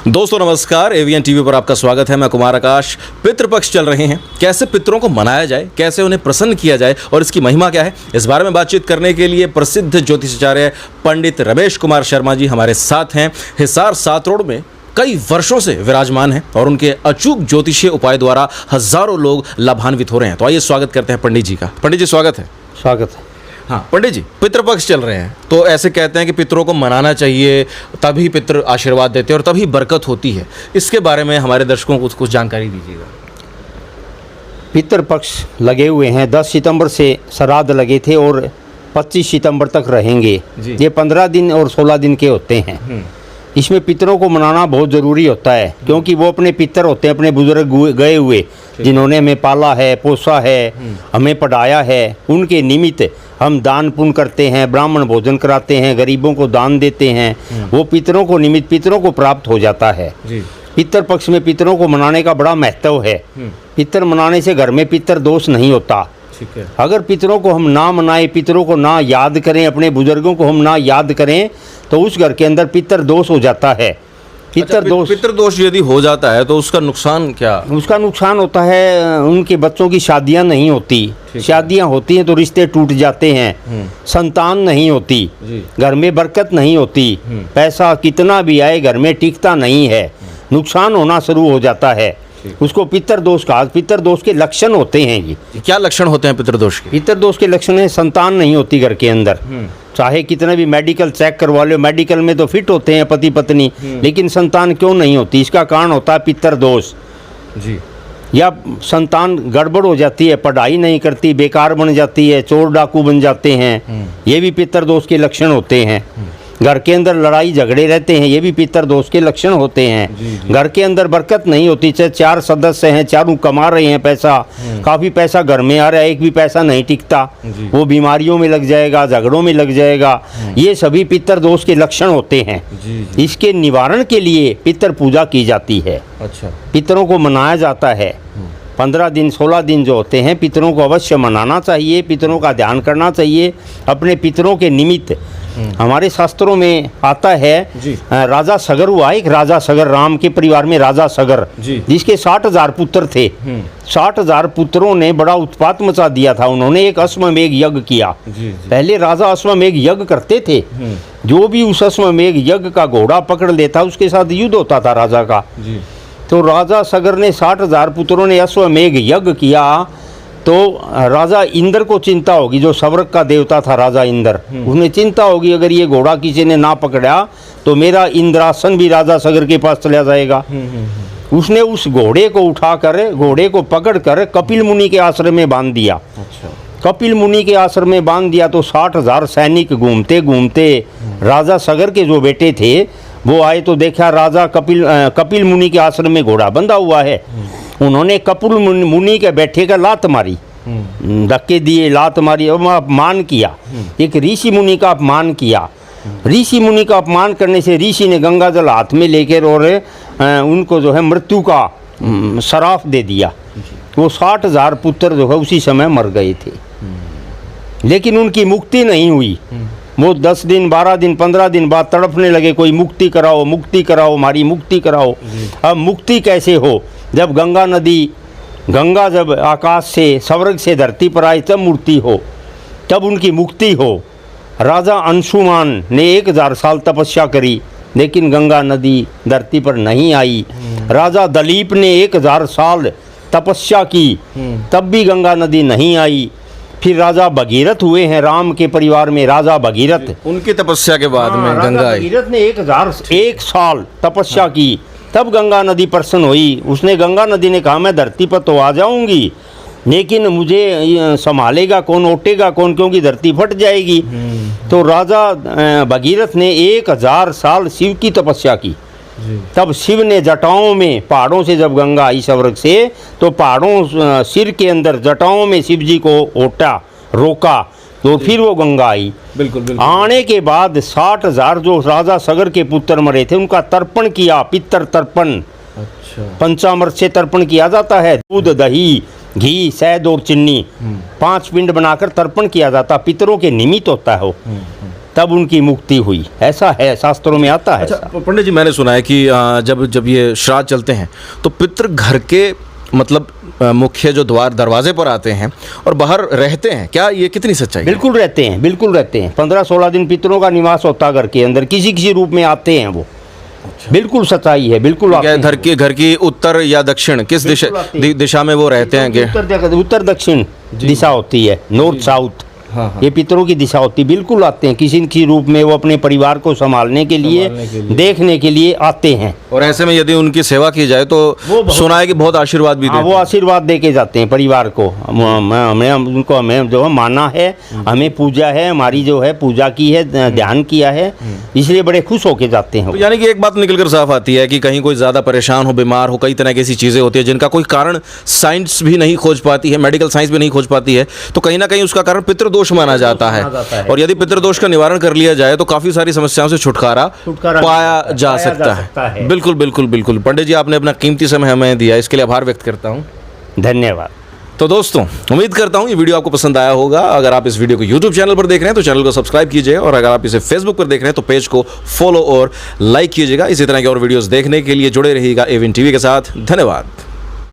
दोस्तों नमस्कार, AVN TV पर आपका स्वागत है। मैं कुमार आकाश। पितृपक्ष चल रहे हैं, कैसे पितरों को मनाया जाए, कैसे उन्हें प्रसन्न किया जाए और इसकी महिमा क्या है, इस बारे में बातचीत करने के लिए प्रसिद्ध ज्योतिषाचार्य पंडित रमेश कुमार शर्मा जी हमारे साथ हैं। हिसार सात रोड में कई वर्षों से विराजमान हैं और उनके अचूक ज्योतिषीय उपाय द्वारा हजारों लोग लाभान्वित हो रहे हैं। तो आइए स्वागत करते हैं पंडित जी का। पंडित जी स्वागत है। स्वागत है। हाँ पंडित जी, पितृपक्ष चल रहे हैं तो ऐसे कहते हैं कि पितरों को मनाना चाहिए, तभी पितृ आशीर्वाद देते हैं और तभी बरकत होती है। इसके बारे में हमारे दर्शकों को कुछ जानकारी दीजिएगा। पितृपक्ष लगे हुए हैं, 10 सितंबर से श्राद्ध लगे थे और 25 सितंबर तक रहेंगे। ये 15 दिन और 16 दिन के होते हैं। इसमें पितरों को मनाना बहुत ज़रूरी होता है, क्योंकि वो अपने पितर होते हैं, अपने बुजुर्ग गए हुए जिन्होंने हमें पाला है, पोसा है, हमें पढ़ाया है। उनके निमित्त हम दान पुण्य करते हैं, ब्राह्मण भोजन कराते हैं, गरीबों को दान देते हैं। वो पितरों को निमित्त पितरों को प्राप्त हो जाता है। पितर पक्ष में पितरों को मनाने का बड़ा महत्व है। पितर मनाने से घर में पितर दोष नहीं होता। अगर पितरों को हम ना मनाए, पितरों को ना याद करें, अपने बुजुर्गों को हम ना याद करें, तो उस घर के अंदर पितर दोष हो जाता है। पितर दोष यदि हो जाता है तो उसका नुकसान क्या? उसका नुकसान होता है, उनके बच्चों की शादियां नहीं होती। शादियां होती हैं तो रिश्ते टूट जाते हैं, संतान नहीं होती, घर में बरकत नहीं होती, पैसा कितना भी आए घर में टिकता नहीं है, नुकसान होना शुरू हो जाता है। उसको पितर दोष कहा। पितर दोष के लक्षण होते हैं। ये क्या लक्षण होते हैं पितर दोष के? पितर दोष के लक्षण है, संतान नहीं होती घर के अंदर। चाहे कितना भी मेडिकल चेक करवा लो, मेडिकल में तो फिट होते हैं पति पत्नी, लेकिन संतान क्यों नहीं होती? इसका कारण होता है पितर दोष जी। या संतान गड़बड़ हो जाती है, पढ़ाई नहीं करती, बेकार बन जाती है, चोर डाकू बन जाते हैं, ये भी पितर दोष के लक्षण होते हैं। घर के अंदर लड़ाई झगड़े रहते हैं, ये भी पितर दोष के लक्षण होते हैं। घर के अंदर बरकत नहीं होती, चाहे 4 सदस्य हैं, चारों कमा रहे हैं पैसा, काफ़ी पैसा घर में आ रहा है, एक भी पैसा नहीं टिकता, वो बीमारियों में लग जाएगा, झगड़ों में लग जाएगा। ये सभी पितर दोष के लक्षण होते हैं। इसके निवारण के लिए पितर पूजा की जाती है। अच्छा, पितरों को मनाया जाता है। 15 दिन 16 दिन जो होते हैं, पितरों को अवश्य मनाना चाहिए, पितरों का ध्यान करना चाहिए। अपने पितरों के निमित्त हमारे शास्त्रों में आता है, राजा सगर हुआ। एक राजा सगर, राम के परिवार में राजा सगर, जिसके 60,000 पुत्र थे। 60,000 पुत्रों ने बड़ा उत्पात मचा दिया था। उन्होंने एक अश्वमेघ यज्ञ किया। पहले राजा अश्वमेघ यज्ञ करते थे। जो भी उस अश्वमेघ यज्ञ का घोड़ा पकड़ लेता, उसके साथ युद्ध होता था राजा का। तो राजा सगर ने 60,000 पुत्रों ने अश्वमेघ यज्ञ किया। तो राजा इंद्र को चिंता होगी, जो स्वर्ग का देवता था राजा इंद्र, उन्हें चिंता होगी अगर ये घोड़ा किसी ने ना पकड़ा तो मेरा इंद्रासन भी राजा सगर के पास चला जाएगा। उसने उस घोड़े को उठाकर, घोड़े को पकड़कर कपिल मुनि के आश्रम में बांध दिया। कपिल मुनि के आश्रम में बांध दिया तो 60,000 सैनिक घूमते घूमते राजा सगर के जो बेटे थे वो आए तो देखा राजा कपिल मुनि के आश्रम में घोड़ा बंधा हुआ है। उन्होंने कपिल मुनि के बैठे का लात मारी, धक्के दिए, लात मारी, अपमान किया। एक ऋषि मुनि का अपमान किया। ऋषि मुनि का अपमान करने से ऋषि ने गंगा जल हाथ में लेकर और उनको जो है मृत्यु का श्राप दे दिया। वो 60,000 पुत्र जो है उसी समय मर गए थे, लेकिन उनकी मुक्ति नहीं हुई। वो 10 दिन 12 दिन 15 दिन बाद तड़पने लगे, कोई मुक्ति कराओ, मुक्ति कराओ, हमारी मुक्ति कराओ। अब मुक्ति कैसे हो? जब गंगा नदी, गंगा जब आकाश से, स्वर्ग से धरती पर आई तब मूर्ति हो, तब उनकी मुक्ति हो। राजा अंशुमान ने 1000 साल तपस्या करी, लेकिन गंगा नदी धरती पर नहीं आई। राजा दलीप ने 1000 साल तपस्या की, तब भी गंगा नदी नहीं आई। फिर राजा भगीरथ हुए हैं, राम के परिवार में राजा भगीरथ, उनकी तपस्या के बाद में गंगा आई। भगीरथ ने 1001 साल तपस्या की, तब गंगा नदी प्रसन्न हुई। उसने, गंगा नदी ने कहा मैं धरती पर तो आ जाऊंगी, लेकिन मुझे संभालेगा कौन, ओटेगा कौन, क्योंकि धरती फट जाएगी। तो राजा भगीरथ ने 1000 साल शिव की तपस्या की। तब शिव ने जटाओं में, पहाड़ों से जब गंगा आई स्वर्ग से, तो पहाड़ों सिर के अंदर जटाओं में शिव जी को ओटा, रोका, तो फिर वो गंगा आई। बिल्कुल। आने के बाद 60,000 जो राजा सगर के पुत्र मरे थे उनका तर्पण किया, पितर तर्पण। अच्छा। पंचामृत से तर्पण किया जाता है, दूध, दही, घी, शहद और चीनी, 5 पिंड बनाकर तर्पण किया जाता, पितरों के निमित्त होता है वो। तब उनकी मुक्ति हुई, ऐसा है शास्त्रों में आता है। अच्छा पंडित जी, मैंने सुना है कि जब ये श्राद्ध चलते हैं तो पितृ घर के मतलब मुख्य जो दरवाजे पर आते हैं और बाहर रहते हैं, क्या ये कितनी सच्चाई है? बिल्कुल रहते हैं, बिल्कुल रहते हैं। 15-16 दिन पितरों का निवास होता है घर के अंदर, किसी किसी रूप में आते हैं वो। बिल्कुल सच्चाई है, बिल्कुल आते हैं। घर की उत्तर या दक्षिण किस दिशा में वो रहते हैं? उत्तर दक्षिण दिशा होती है, नॉर्थ साउथ। हाँ। ये पितरों की दिशा होती है, बिल्कुल आते हैं। किसी न किसी रूप में वो अपने परिवार को संभालने के लिए देखने के लिए आते हैं। और ऐसे में यदि उनकी सेवा की जाए तो सुना है कि बहुत आशीर्वाद भी देते हैं। वो आशीर्वाद दे के जाते हैं परिवार को। हमें उनको हमें जो है माना है, हमें पूजा है, हमारी जो है पूजा की है, ध्यान किया है, इसलिए बड़े खुश होके जाते हैं। तो यानी कि एक बात निकल कर साफ आती है कि कहीं कोई ज़्यादा परेशान हो, बीमार हो, कई तरह की ऐसी चीज़ें होती है जिनका कोई कारण साइंस भी नहीं खोज पाती है, मेडिकल साइंस भी नहीं खोज पाती है, तो कहीं ना कहीं उसका कारण पितृदोष माना जाता है। और यदि पितृदोष का निवारण कर लिया जाए तो काफी सारी समस्याओं से छुटकारा पाया जा सकता है। बिल्कुल बिल्कुल बिल्कुल। पंडित जी, आपने अपना कीमती समय हमें दिया, इसके लिए आभार व्यक्त करता हूँ। धन्यवाद। तो दोस्तों, उम्मीद करता हूँ ये वीडियो आपको पसंद आया होगा। अगर आप इस वीडियो को YouTube चैनल पर देख रहे हैं तो चैनल को सब्सक्राइब कीजिए, और अगर आप इसे Facebook पर देख रहे हैं तो पेज को फॉलो और लाइक कीजिएगा। इसी तरह के और वीडियोस देखने के लिए जुड़े रहिएगा AVN TV के साथ। धन्यवाद।